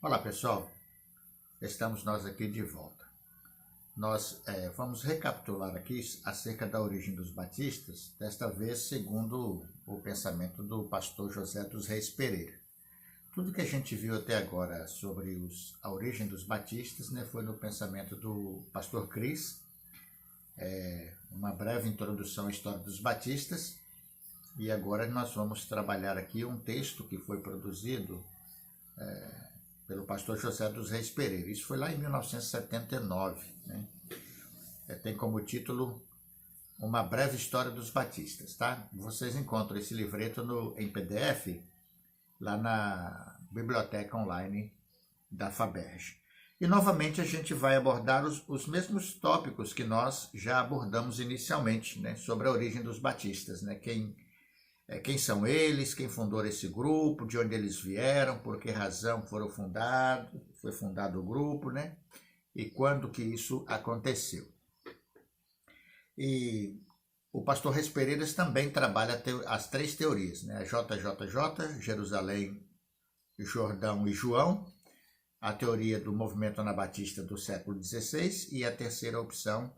Olá pessoal, estamos nós aqui de volta. Nós vamos recapitular aqui acerca da origem dos batistas, desta vez segundo o pensamento do pastor José dos Reis Pereira. Tudo que a gente viu até agora sobre a origem dos batistas, foi no pensamento do pastor Cris, uma breve introdução à história dos batistas, e agora nós vamos trabalhar aqui um texto que foi produzido pelo pastor José dos Reis Pereira. Isso foi lá em 1979. Tem como título Uma Breve História dos Batistas. Tá? Vocês encontram esse livreto em PDF lá na biblioteca online da FABERJ. E novamente a gente vai abordar os mesmos tópicos que nós já abordamos inicialmente, sobre a origem dos batistas. Quem são eles, quem fundou esse grupo, de onde eles vieram, por que razão foi fundado o grupo, e quando que isso aconteceu. E o pastor Reis Pereira também trabalha as três teorias, a JJJ, Jerusalém, Jordão e João, a teoria do movimento anabatista do século XVI e a terceira opção,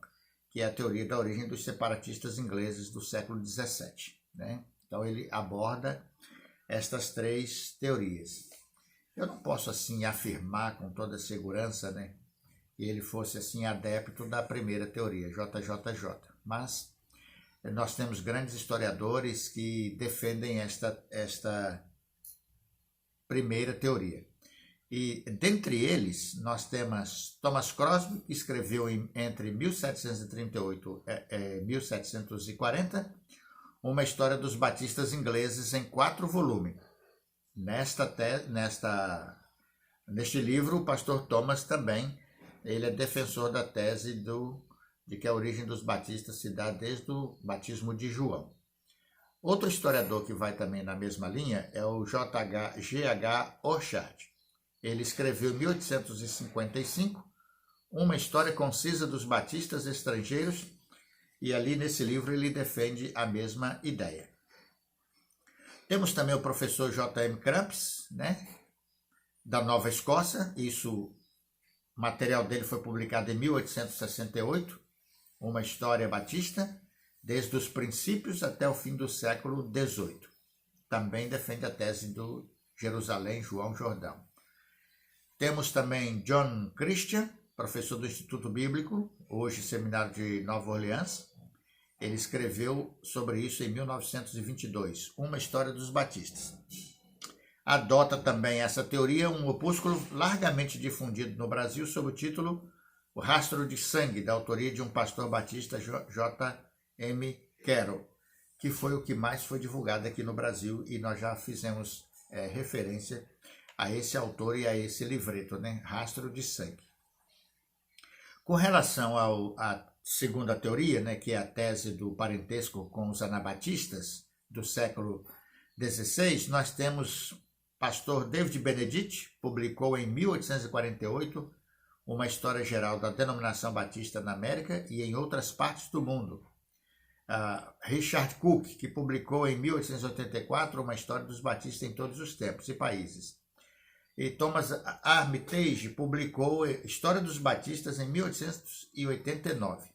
que é a teoria da origem dos separatistas ingleses do século XVII. Então ele aborda estas três teorias. Eu não posso assim afirmar com toda segurança, que ele fosse assim adepto da primeira teoria, JJJ, mas nós temos grandes historiadores que defendem esta primeira teoria. E dentre eles nós temos Thomas Crosby, que escreveu entre 1738 e 1740 uma história dos batistas ingleses em 4 volumes. Neste livro, o pastor Thomas também, ele é defensor da tese de que a origem dos batistas se dá desde o batismo de João. Outro historiador que vai também na mesma linha é o G.H. Orchard. Ele escreveu em 1855 uma história concisa dos batistas estrangeiros, e ali nesse livro ele defende a mesma ideia. Temos também o professor J.M. Cramps, da Nova Escócia. O material dele foi publicado em 1868, uma história batista, desde os princípios até o fim do século XVIII. Também defende a tese do Jerusalém, João, Jordão. Temos também John Christian, professor do Instituto Bíblico, hoje Seminário de Nova Orleans. Ele escreveu sobre isso em 1922, uma história dos batistas. Adota também essa teoria um opúsculo largamente difundido no Brasil sob o título O Rastro de Sangue, da autoria de um pastor batista, J.M. Carroll, que foi o que mais foi divulgado aqui no Brasil, e nós já fizemos referência a esse autor e a esse livreto, Rastro de Sangue. Com relação à segunda teoria, que é a tese do parentesco com os anabatistas do século XVI, nós temos pastor David Benedict, publicou em 1848 uma história geral da denominação batista na América e em outras partes do mundo. Richard Cook, que publicou em 1884 uma história dos batistas em todos os tempos e países. E Thomas Armitage publicou História dos Batistas em 1889.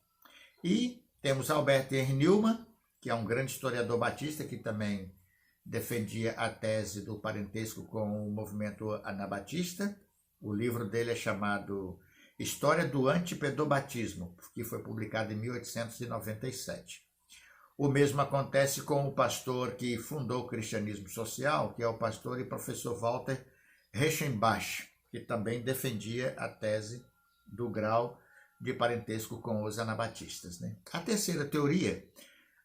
E temos Albert Henry Newman, que é um grande historiador batista, que também defendia a tese do parentesco com o movimento anabatista. O livro dele é chamado História do Antipedobatismo, que foi publicado em 1897. O mesmo acontece com o pastor que fundou o cristianismo social, que é o pastor e professor Walter Reichenbach, que também defendia a tese do grau de parentesco com os anabatistas. A terceira teoria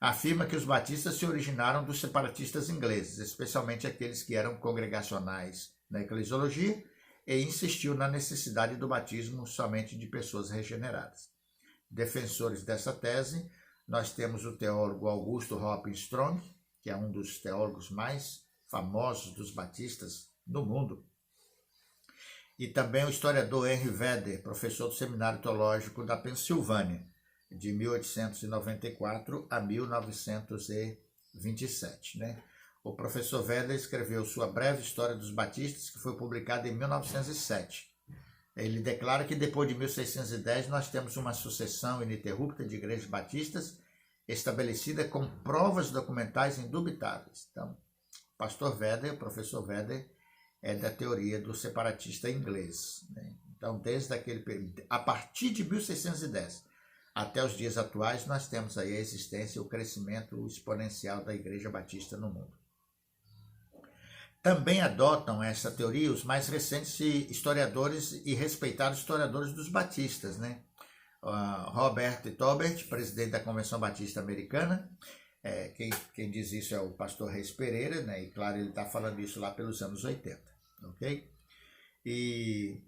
afirma que os batistas se originaram dos separatistas ingleses, especialmente aqueles que eram congregacionais na eclesiologia, e insistiu na necessidade do batismo somente de pessoas regeneradas. Defensores dessa tese, nós temos o teólogo Augusto Hopkins Strong, que é um dos teólogos mais famosos dos batistas no mundo, e também o historiador Henry Vedder, professor do Seminário Teológico da Pensilvânia, de 1894 a 1927. o professor Vedder escreveu sua breve História dos Batistas, que foi publicada em 1907. Ele declara que depois de 1610 nós temos uma sucessão ininterrupta de igrejas batistas estabelecida com provas documentais indubitáveis. Então, pastor Vedder, o professor Vedder, é da teoria do separatista inglês, né? Então, desde aquele período, a partir de 1610 até os dias atuais, nós temos aí a existência e o crescimento exponencial da Igreja Batista no mundo. Também adotam essa teoria os mais recentes historiadores e respeitados historiadores dos batistas, né? Robert Tobert, presidente da Convenção Batista Americana, quem diz isso é o pastor Reis Pereira, né? E claro, ele está falando isso lá pelos anos 80, ok? E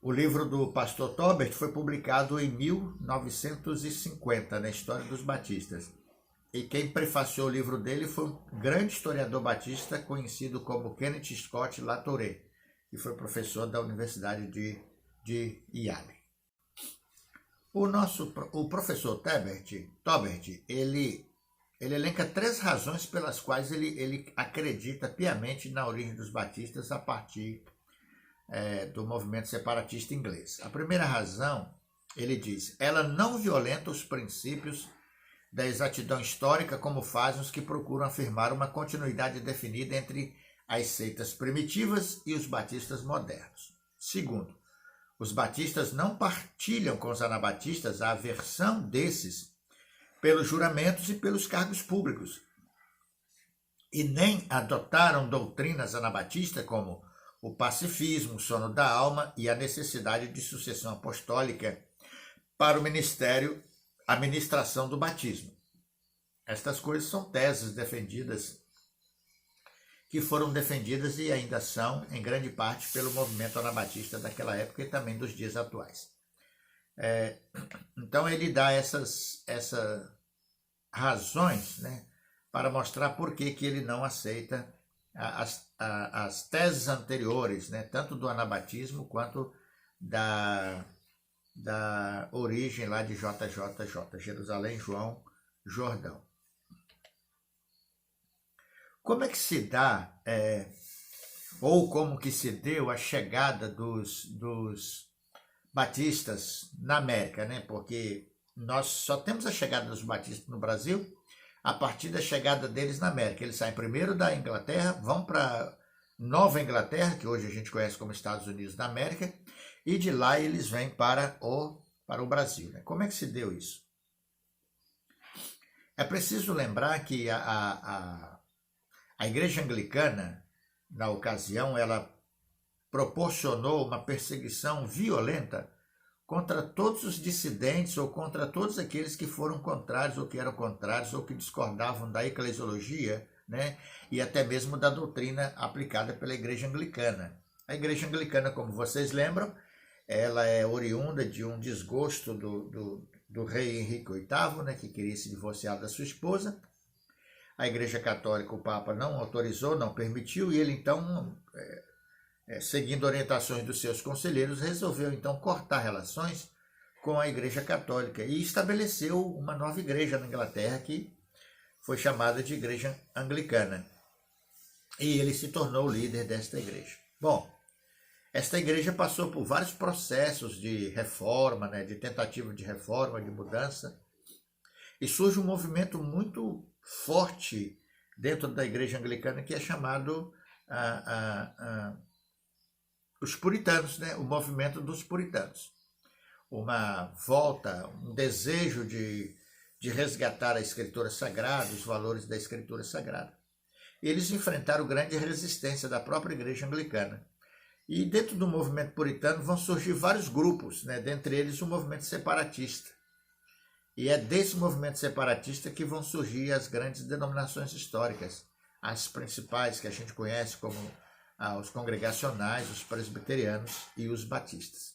o livro do pastor Tobert foi publicado em 1950, na História dos Batistas. E quem prefaciou o livro dele foi um grande historiador batista conhecido como Kenneth Scott Latouré, que foi professor da Universidade de Yale. O professor Tobert, ele elenca 3 razões pelas quais ele acredita piamente na origem dos batistas a partir do movimento separatista inglês. A primeira razão, ele diz, ela não violenta os princípios da exatidão histórica como fazem os que procuram afirmar uma continuidade definida entre as seitas primitivas e os batistas modernos. Segundo, os batistas não partilham com os anabatistas a aversão desses pelos juramentos e pelos cargos públicos, e nem adotaram doutrinas anabatistas como o pacifismo, o sono da alma e a necessidade de sucessão apostólica para o ministério, a ministração do batismo. Estas coisas são teses defendidas, que foram defendidas e ainda são, em grande parte, pelo movimento anabatista daquela época e também dos dias atuais. Então ele dá essas razões, né, para mostrar por que ele não aceita as teses anteriores, né, tanto do anabatismo quanto da origem lá de JJJ, Jerusalém, João, Jordão. Como é que se dá, ou como que se deu a chegada dos batistas na América, né? Porque nós só temos a chegada dos batistas no Brasil a partir da chegada deles na América. Eles saem primeiro da Inglaterra, vão para Nova Inglaterra, que hoje a gente conhece como Estados Unidos da América, e de lá eles vêm para o Brasil, né? Como é que se deu isso? É preciso lembrar que a Igreja Anglicana, na ocasião, ela proporcionou uma perseguição violenta contra todos os dissidentes ou contra todos aqueles que foram contrários ou que eram contrários ou que discordavam da eclesiologia, né? E até mesmo da doutrina aplicada pela Igreja Anglicana. A Igreja Anglicana, como vocês lembram, ela é oriunda de um desgosto do rei Henrique VIII, né, que queria se divorciar da sua esposa. A Igreja Católica, o Papa não autorizou, não permitiu, e ele então, seguindo orientações dos seus conselheiros, resolveu então cortar relações com a Igreja Católica e estabeleceu uma nova igreja na Inglaterra que foi chamada de Igreja Anglicana. E ele se tornou o líder desta igreja. Bom, esta igreja passou por vários processos de reforma, né, de tentativa de reforma, de mudança, e surge um movimento muito forte dentro da igreja anglicana que é chamado os puritanos, né? O movimento dos puritanos. Uma volta, um desejo de resgatar a Escritura Sagrada, os valores da Escritura Sagrada. Eles enfrentaram grande resistência da própria igreja anglicana. E dentro do movimento puritano vão surgir vários grupos, né? Dentre eles o movimento separatista. E é desse movimento separatista que vão surgir as grandes denominações históricas, as principais que a gente conhece como os congregacionais, os presbiterianos e os batistas.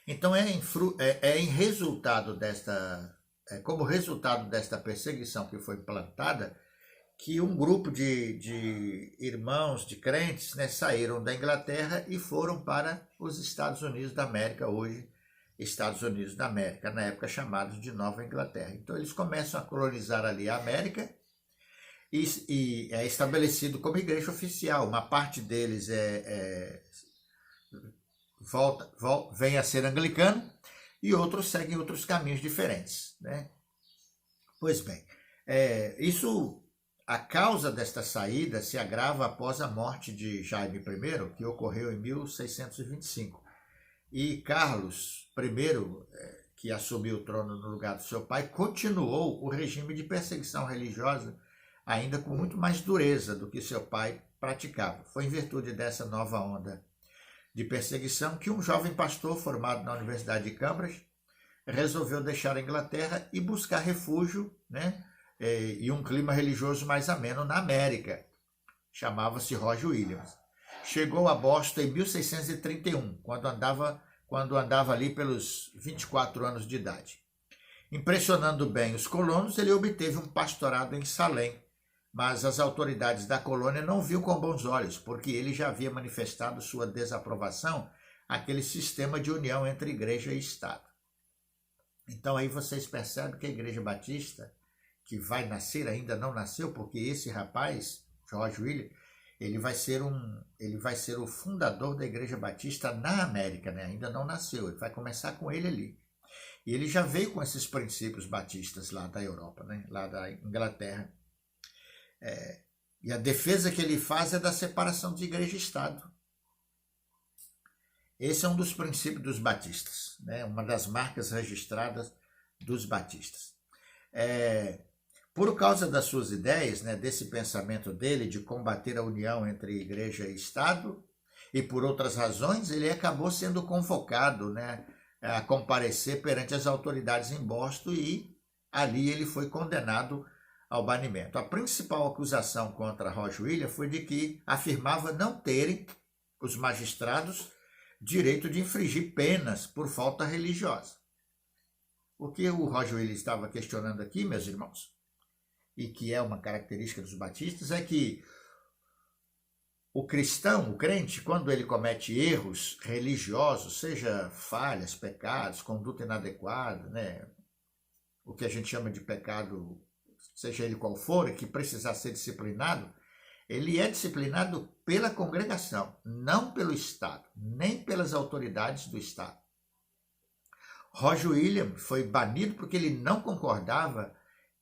Então como resultado desta perseguição que foi plantada, que um grupo de irmãos, de crentes, né, saíram da Inglaterra e foram para os Estados Unidos da América hoje, Estados Unidos da América, na época chamados de Nova Inglaterra. Então eles começam a colonizar ali a América e é estabelecido como igreja oficial. Uma parte deles vem a ser anglicano e outros seguem outros caminhos diferentes, né? Pois bem, a causa desta saída se agrava após a morte de Jaime I, que ocorreu em 1625. E Carlos I, que assumiu o trono no lugar do seu pai, continuou o regime de perseguição religiosa, ainda com muito mais dureza do que seu pai praticava. Foi em virtude dessa nova onda de perseguição que um jovem pastor formado na Universidade de Cambridge resolveu deixar a Inglaterra e buscar refúgio, né, e um clima religioso mais ameno na América. Chamava-se Roger Williams. Chegou a Boston em 1631, quando andava ali pelos 24 anos de idade. Impressionando bem os colonos, ele obteve um pastorado em Salem, mas as autoridades da colônia não viam com bons olhos, porque ele já havia manifestado sua desaprovação àquele sistema de união entre igreja e Estado. Então aí vocês percebem que a Igreja Batista, que vai nascer, ainda não nasceu, porque esse rapaz, George Williams, ele vai ser o fundador da Igreja Batista na América, né? Ainda não nasceu, ele vai começar com ele ali. E ele já veio com esses princípios batistas lá da Europa, né? Lá da Inglaterra. E a defesa que ele faz é da separação de igreja e Estado. Esse é um dos princípios dos batistas, né? Uma das marcas registradas dos batistas. Por causa das suas ideias, né, desse pensamento dele de combater a união entre igreja e Estado, e por outras razões, ele acabou sendo convocado, né, a comparecer perante as autoridades em Boston e ali ele foi condenado ao banimento. A principal acusação contra Roger Williams foi de que afirmava não terem os magistrados direito de infligir penas por falta religiosa. O que o Roger Williams estava questionando aqui, meus irmãos, e que é uma característica dos batistas, é que o cristão, o crente, quando ele comete erros religiosos, seja falhas, pecados, conduta inadequada, né, o que a gente chama de pecado, seja ele qual for, e que precisar ser disciplinado, ele é disciplinado pela congregação, não pelo Estado, nem pelas autoridades do Estado. Roger Williams foi banido porque ele não concordava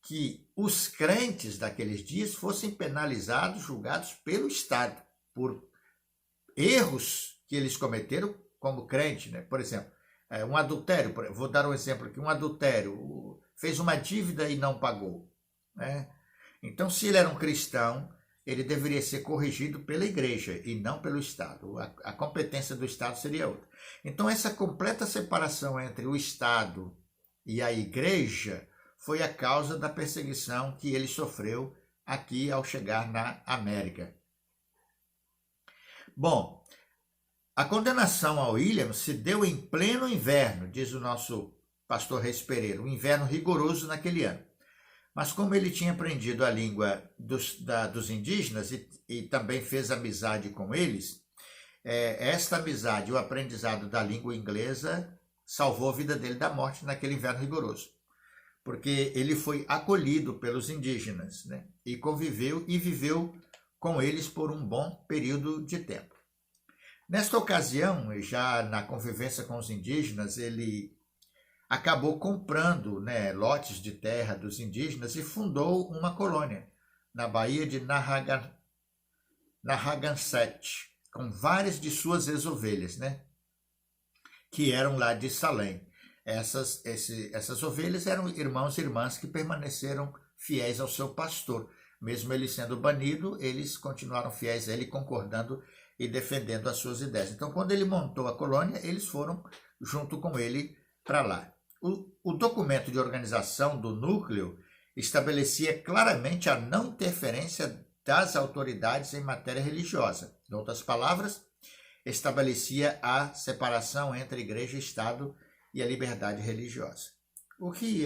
que os crentes daqueles dias fossem penalizados, julgados pelo Estado, por erros que eles cometeram como crente, né? Por exemplo, um adultério, vou dar um exemplo aqui, um adultério, fez uma dívida e não pagou, né? Então, se ele era um cristão, ele deveria ser corrigido pela igreja e não pelo Estado. A competência do Estado seria outra. Então, essa completa separação entre o Estado e a igreja foi a causa da perseguição que ele sofreu aqui ao chegar na América. Bom, a condenação ao Williams se deu em pleno inverno, diz o nosso pastor Reis Pereira, um inverno rigoroso naquele ano. Mas como ele tinha aprendido a língua dos indígenas e também fez amizade com eles, esta amizade, o aprendizado da língua inglesa, salvou a vida dele da morte naquele inverno rigoroso. Porque ele foi acolhido pelos indígenas, né? E conviveu e viveu com eles por um bom período de tempo. Nesta ocasião, já na convivência com os indígenas, ele acabou comprando, né, lotes de terra dos indígenas e fundou uma colônia na Baía de Narragansett, com várias de suas ex-ovelhas, né, que eram lá de Salem. Essas ovelhas eram irmãos e irmãs que permaneceram fiéis ao seu pastor. Mesmo ele sendo banido, eles continuaram fiéis a ele, concordando e defendendo as suas ideias. Então, quando ele montou a colônia, eles foram junto com ele para lá. O documento de organização do núcleo estabelecia claramente a não interferência das autoridades em matéria religiosa. Em outras palavras, estabelecia a separação entre igreja e Estado e a liberdade religiosa. O que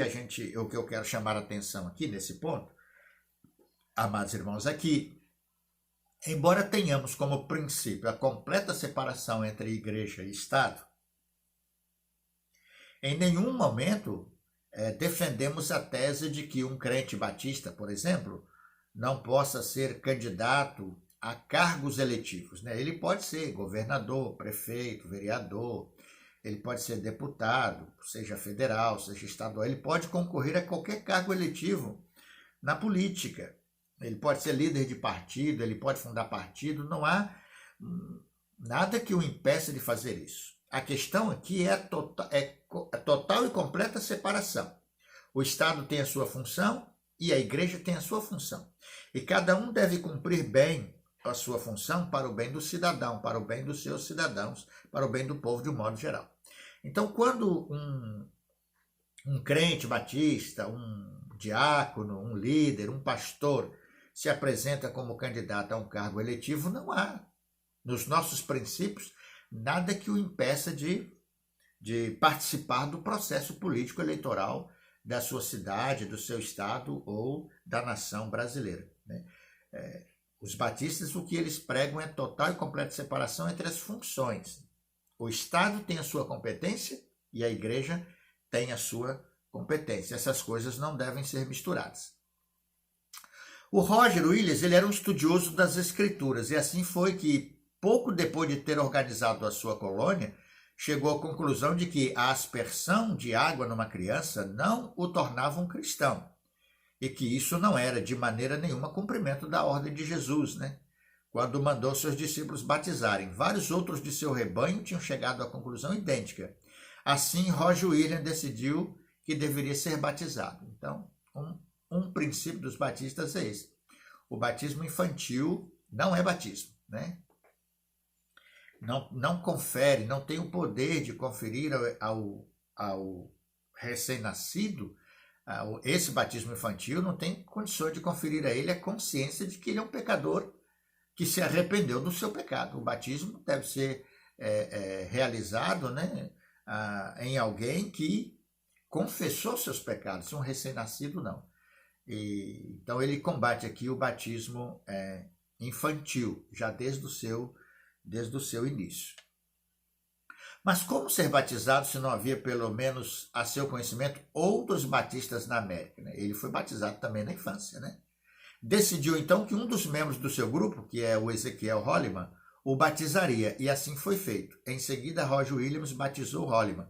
eu quero chamar a atenção aqui nesse ponto, amados irmãos, é que, embora tenhamos como princípio a completa separação entre igreja e Estado, Em nenhum momento defendemos a tese de que um crente batista, por exemplo, não possa ser candidato a cargos eletivos, né? Ele pode ser governador, prefeito, vereador, ele pode ser deputado, seja federal, seja estadual, ele pode concorrer a qualquer cargo eletivo na política. Ele pode ser líder de partido, ele pode fundar partido, não há nada que o impeça de fazer isso. A questão aqui é total e completa separação. O Estado tem a sua função e a igreja tem a sua função. E cada um deve cumprir bem a sua função para o bem do cidadão, para o bem dos seus cidadãos, para o bem do povo de um modo geral. Então, quando um crente batista, um diácono, um líder, um pastor se apresenta como candidato a um cargo eletivo, não há, nos nossos princípios, nada que o impeça de participar do processo político eleitoral da sua cidade, do seu estado ou da nação brasileira, né? Os batistas, o que eles pregam é total e completa separação entre as funções. O Estado tem a sua competência e a igreja tem a sua competência. Essas coisas não devem ser misturadas. O Roger Williams, ele era um estudioso das escrituras, e assim foi que, pouco depois de ter organizado a sua colônia, chegou à conclusão de que a aspersão de água numa criança não o tornava um cristão, e que isso não era de maneira nenhuma cumprimento da ordem de Jesus, né? Quando mandou seus discípulos batizarem. Vários outros de seu rebanho tinham chegado à conclusão idêntica. Assim, Roger Williams decidiu que deveria ser batizado. Então, um princípio dos batistas é esse. O batismo infantil não é batismo, né? Não confere, não tem o poder de conferir ao recém-nascido. Esse batismo infantil não tem condições de conferir a ele a consciência de que ele é um pecador que se arrependeu do seu pecado. O batismo deve ser realizado, né, em alguém que confessou seus pecados, um recém-nascido não. Então ele combate aqui o batismo infantil, já desde o seu início. Mas como ser batizado se não havia, pelo menos a seu conhecimento, outros batistas na América, né? Ele foi batizado também na infância, né? Decidiu então que um dos membros do seu grupo, que é o Ezequiel Holliman, o batizaria, e assim foi feito. Em seguida, Roger Williams batizou Holliman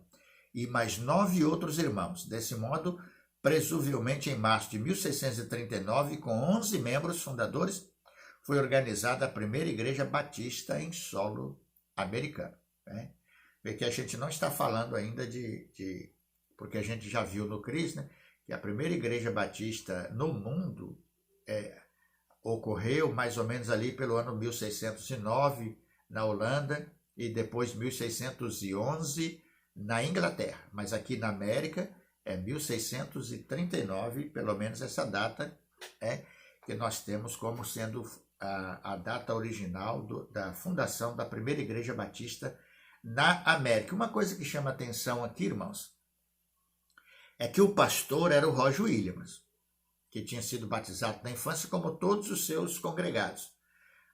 e mais 9 outros irmãos. Desse modo, presumivelmente em março de 1639, com 11 membros fundadores, foi organizada a primeira igreja batista em solo americano, né? Vê que a gente não está falando ainda porque a gente já viu no CRIS, né, que a primeira igreja batista no mundo ocorreu mais ou menos ali pelo ano 1609 na Holanda e depois 1611 na Inglaterra. Mas aqui na América é 1639, pelo menos essa data que nós temos como sendo a data original da fundação da primeira igreja batista na América. Uma coisa que chama atenção aqui, irmãos, é que o pastor era o Roger Williams, que tinha sido batizado na infância como todos os seus congregados.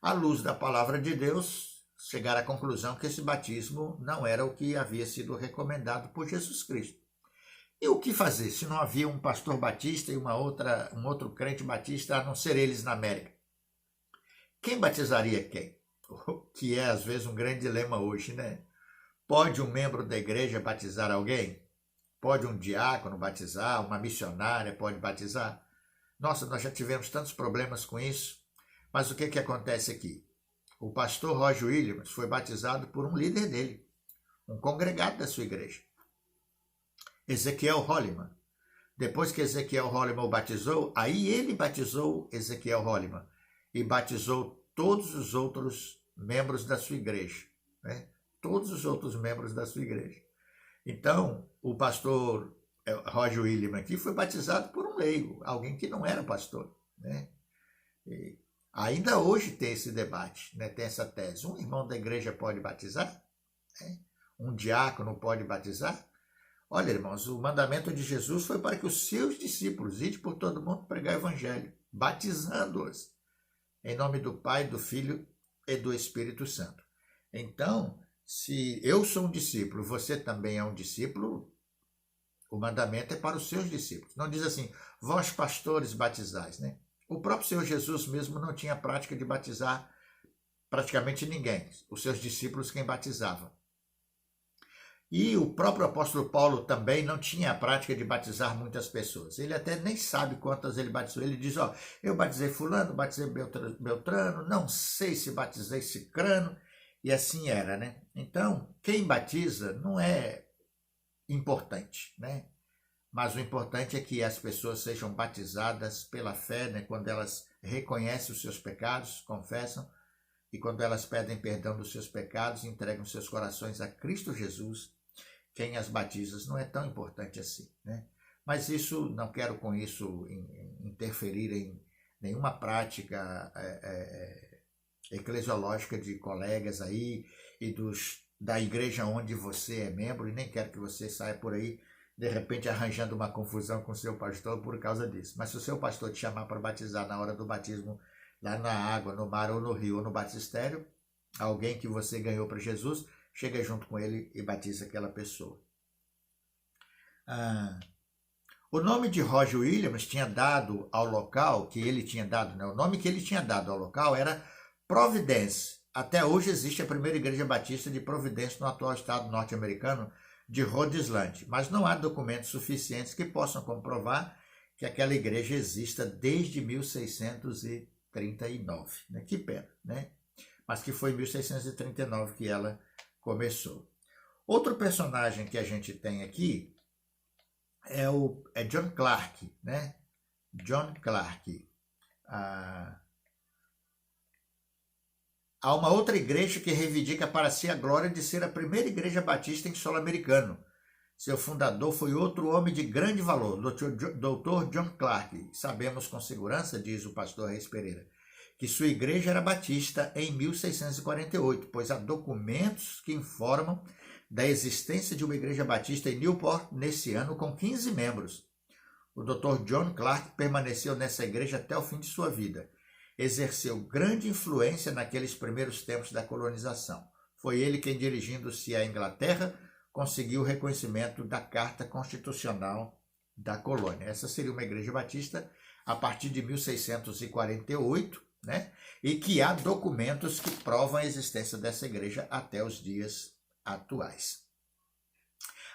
À luz da palavra de Deus, chegaram à conclusão que esse batismo não era o que havia sido recomendado por Jesus Cristo. E o que fazer se não havia um pastor batista e um outro crente batista, a não ser eles na América? Quem batizaria quem? Que é, às vezes, um grande dilema hoje, né? Pode um membro da igreja batizar alguém? Pode um diácono batizar? Uma missionária pode batizar? Nossa, nós já tivemos tantos problemas com isso. Mas o que acontece aqui? O pastor Roger Williams foi batizado por um líder dele, um congregado da sua igreja, Ezequiel Holliman. Depois que Ezequiel Holliman o batizou, aí ele batizou Ezequiel Holliman e batizou todos os outros membros da sua igreja, né? Todos os outros membros da sua igreja. Então, o pastor Roger Williams aqui foi batizado por um leigo, alguém que não era pastor, né? E ainda hoje tem esse debate, né? Tem essa tese. Um irmão da igreja pode batizar? Né? Um diácono pode batizar? Olha, irmãos, o mandamento de Jesus foi para que os seus discípulos idem por todo mundo pregar o evangelho, batizando-os em nome do Pai, do Filho e do Espírito Santo. Então, se eu sou um discípulo, você também é um discípulo, O mandamento é para os seus discípulos. Não diz assim, vós pastores batizais, né? O próprio Senhor Jesus mesmo não tinha prática de batizar praticamente ninguém. Os seus discípulos quem batizava. E o próprio apóstolo Paulo também não tinha a prática de batizar muitas pessoas. Ele até nem sabe quantas ele batizou. Ele diz, ó, eu batizei fulano, batizei Beltrano, não sei se batizei Cicrano, e assim era, né? Então, quem batiza não é importante, né? Mas o importante é que as pessoas sejam batizadas pela fé, né? Quando elas reconhecem os seus pecados, confessam, e quando elas pedem perdão dos seus pecados, entregam seus corações a Cristo Jesus, quem as batiza não é tão importante assim, né? Mas isso, não quero com isso interferir em nenhuma prática eclesiológica de colegas aí e da igreja onde você é membro, e nem quero que você saia por aí, de repente, arranjando uma confusão com o seu pastor por causa disso. Mas se o seu pastor te chamar para batizar na hora do batismo, lá na água, no mar ou no rio ou no batistério, alguém que você ganhou para Jesus, chega junto com ele e batiza aquela pessoa. O nome de Roger Williams tinha dado ao local, que ele tinha dado, né? O nome que ele tinha dado ao local era Providence. Até hoje existe a primeira igreja batista de Providence no atual estado norte-americano de Rhode Island, mas não há documentos suficientes que possam comprovar que aquela igreja exista desde 1639, né? Que pena, né? Mas que foi em 1639 que ela começou. Outro personagem que a gente tem aqui é John Clark, né? John Clark. Há uma outra igreja que reivindica para si a glória de ser a primeira igreja batista em solo americano. Seu fundador foi outro homem de grande valor, Dr. John Clark. Sabemos com segurança, diz o pastor Reis Pereira, que sua igreja era batista em 1648, pois há documentos que informam da existência de uma igreja batista em Newport nesse ano com 15 membros. O Dr. John Clark permaneceu nessa igreja até o fim de sua vida. Exerceu grande influência naqueles primeiros tempos da colonização. Foi ele quem, dirigindo-se à Inglaterra, conseguiu o reconhecimento da Carta Constitucional da colônia. Essa seria uma igreja batista a partir de 1648, né? E que há documentos que provam a existência dessa igreja até os dias atuais.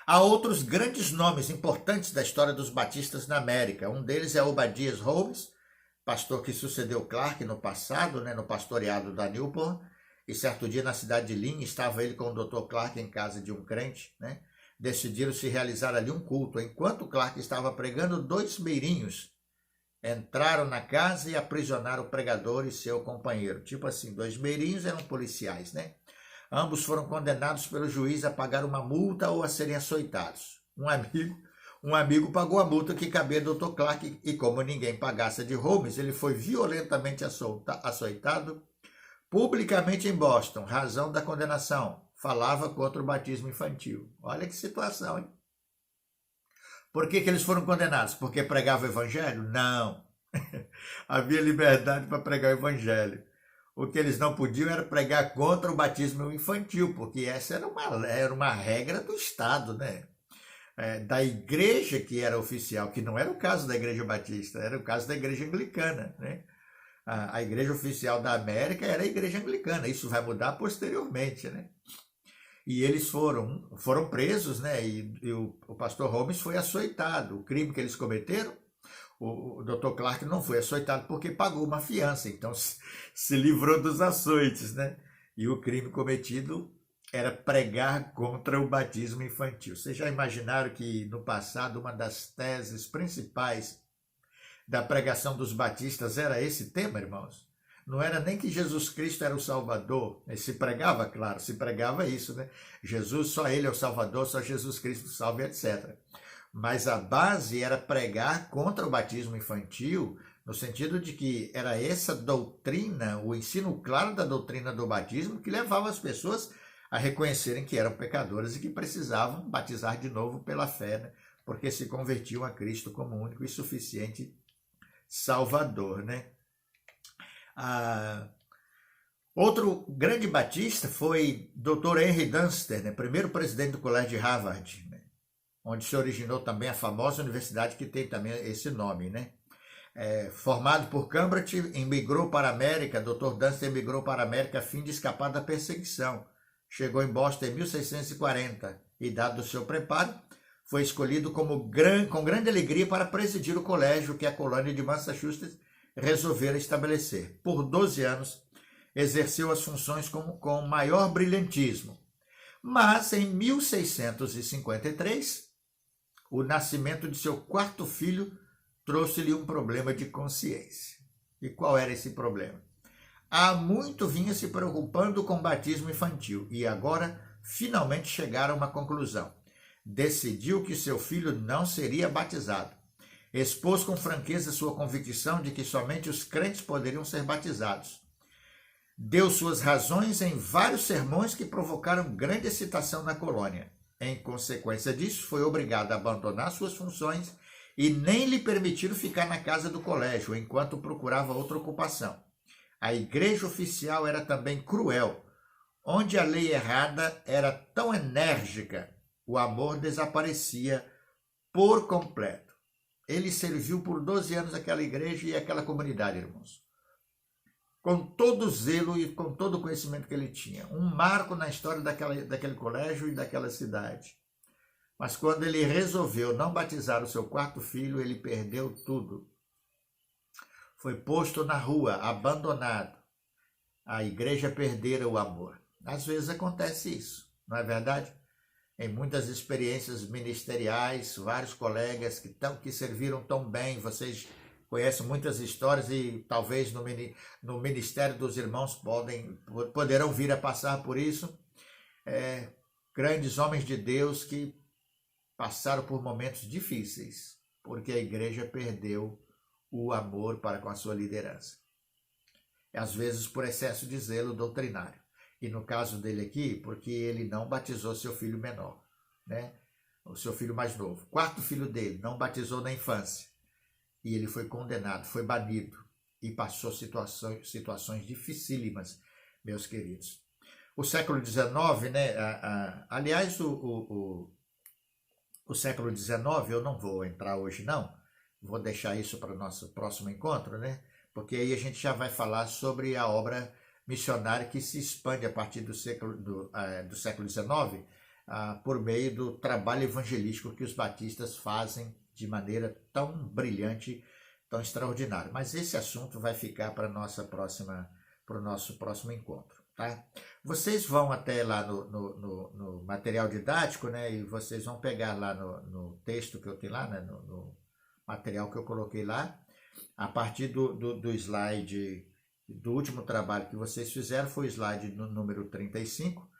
Há outros grandes nomes importantes da história dos batistas na América. Um deles é Obadias Holmes, pastor que sucedeu Clark no passado, né, no pastoreado da Newport, e certo dia na cidade de Lynn, estava ele com o Dr. Clark em casa de um crente, né? Decidiram se realizar ali um culto. Enquanto Clark estava pregando, 2 meirinhos entraram na casa e aprisionaram o pregador e seu companheiro. Tipo assim, 2 meirinhos eram policiais, né? Ambos foram condenados pelo juiz a pagar uma multa ou a serem açoitados. Um amigo pagou a multa que cabia ao Dr. Clark e, como ninguém pagasse a de Holmes, ele foi violentamente açoitado publicamente em Boston. Razão da condenação: falava contra o batismo infantil. Olha que situação, hein? Por que eles foram condenados? Porque pregava o evangelho? Não. Havia liberdade para pregar o evangelho. O que eles não podiam era pregar contra o batismo infantil, porque essa era uma regra do Estado, né? Da igreja que era oficial, que não era o caso da igreja batista, era o caso da igreja anglicana, né? A igreja oficial da América era a igreja anglicana. Isso vai mudar posteriormente, né? E eles foram presos, né? E o pastor Holmes foi açoitado. O crime que eles cometeram, o Dr. Clark não foi açoitado porque pagou uma fiança, então se livrou dos açoites, né? E o crime cometido era pregar contra o batismo infantil. Vocês já imaginaram que no passado uma das teses principais da pregação dos batistas era esse tema, irmãos? Não era nem que Jesus Cristo era o Salvador, se pregava, claro, se pregava isso, né? Jesus, só Ele é o Salvador, só Jesus Cristo salva, etc. Mas a base era pregar contra o batismo infantil, no sentido de que era essa doutrina, o ensino claro da doutrina do batismo, que levava as pessoas a reconhecerem que eram pecadores e que precisavam batizar de novo pela fé, né? Porque se convertiam a Cristo como único e suficiente Salvador, né? Outro grande batista foi Dr. Henry Dunster, né? Primeiro presidente do colégio de Harvard, né? onde se originou também a famosa universidade que tem também esse nome, né? Formado por Cambridge, emigrou para a América, Dr. Dunstan emigrou para a América a fim de escapar da perseguição. Chegou em Boston em 1640 e, dado o seu preparo, foi escolhido com grande alegria para presidir o colégio que a colônia de Massachusetts resolvera estabelecer. Por 12 anos, exerceu as funções com maior brilhantismo. Mas, em 1653, o nascimento de seu quarto filho trouxe-lhe um problema de consciência. E qual era esse problema? Há muito vinha se preocupando com o batismo infantil e agora finalmente chegaram a uma conclusão. Decidiu que seu filho não seria batizado. Expôs com franqueza sua convicção de que somente os crentes poderiam ser batizados. Deu suas razões em vários sermões que provocaram grande excitação na colônia. Em consequência disso, foi obrigado a abandonar suas funções e nem lhe permitiram ficar na casa do colégio enquanto procurava outra ocupação. A igreja oficial era também cruel. Onde a lei errada era tão enérgica, o amor desaparecia por completo. Ele serviu por 12 anos aquela igreja e aquela comunidade, irmãos. Com todo o zelo e com todo o conhecimento que ele tinha. Um marco na história daquele colégio e daquela cidade. Mas quando ele resolveu não batizar o seu quarto filho, ele perdeu tudo. Foi posto na rua, abandonado. A igreja perdera o amor. Às vezes acontece isso, não é verdade? Em muitas experiências ministeriais, vários colegas que serviram tão bem, vocês conhecem muitas histórias e talvez no ministério dos irmãos poderão vir a passar por isso. Grandes homens de Deus que passaram por momentos difíceis, porque a igreja perdeu o amor para com a sua liderança. Às vezes por excesso de zelo doutrinário. E no caso dele aqui, porque ele não batizou seu filho menor, né? O seu filho mais novo. Quarto filho dele, não batizou na infância. E ele foi condenado, foi banido e passou situações dificílimas, meus queridos. O século XIX, né? Aliás, o século XIX, eu não vou entrar hoje não, vou deixar isso para o nosso próximo encontro, né? Porque aí a gente já vai falar sobre a obra missionária que se expande a partir do século XIX por meio do trabalho evangelístico que os batistas fazem de maneira tão brilhante, tão extraordinária. Mas esse assunto vai ficar para o nosso próximo encontro. Tá? Vocês vão até lá no material didático, né, e vocês vão pegar lá no texto que eu tenho lá, né, no material que eu coloquei lá, a partir do slide do último trabalho que vocês fizeram, foi o slide no número 35.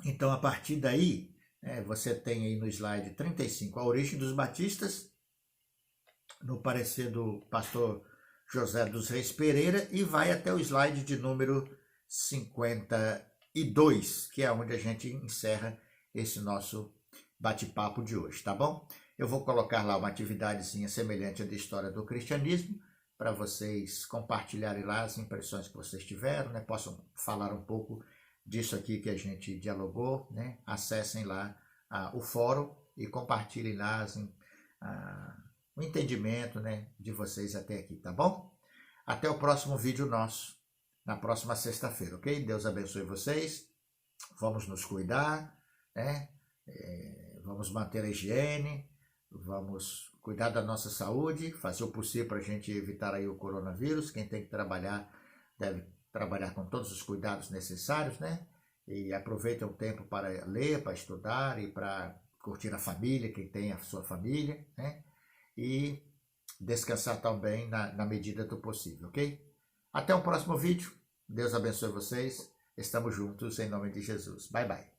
Então, a partir daí, você tem aí no slide 35 a origem dos batistas, no parecer do pastor José dos Reis Pereira, e vai até o slide de número 52, que é onde a gente encerra esse nosso bate-papo de hoje, tá bom? Eu vou colocar lá uma atividadezinha semelhante à da história do cristianismo, para vocês compartilharem lá as impressões que vocês tiveram, né? Possam falar um pouco disso aqui que a gente dialogou, né? Acessem lá o fórum e compartilhem lá o entendimento, né, de vocês até aqui, tá bom? Até o próximo vídeo nosso, na próxima sexta-feira, ok? Deus abençoe vocês, vamos nos cuidar, né? Vamos manter a higiene, vamos cuidar da nossa saúde, fazer o possível para a gente evitar aí o coronavírus. Quem tem que trabalhar, deve trabalhar com todos os cuidados necessários, né? E aproveita o tempo para ler, para estudar e para curtir a família, quem tem a sua família, né? E descansar também na medida do possível, ok? Até o próximo vídeo. Deus abençoe vocês. Estamos juntos em nome de Jesus. Bye, bye.